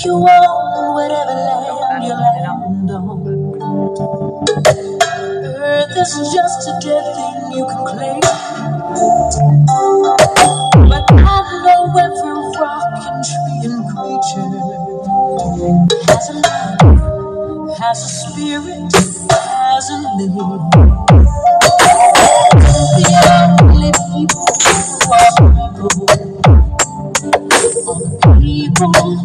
You own whatever land you land on. Earth is just a dead thing you can claim. But I know every rock and tree and creature has a life, has a spirit, has a name. The only people who are people are the people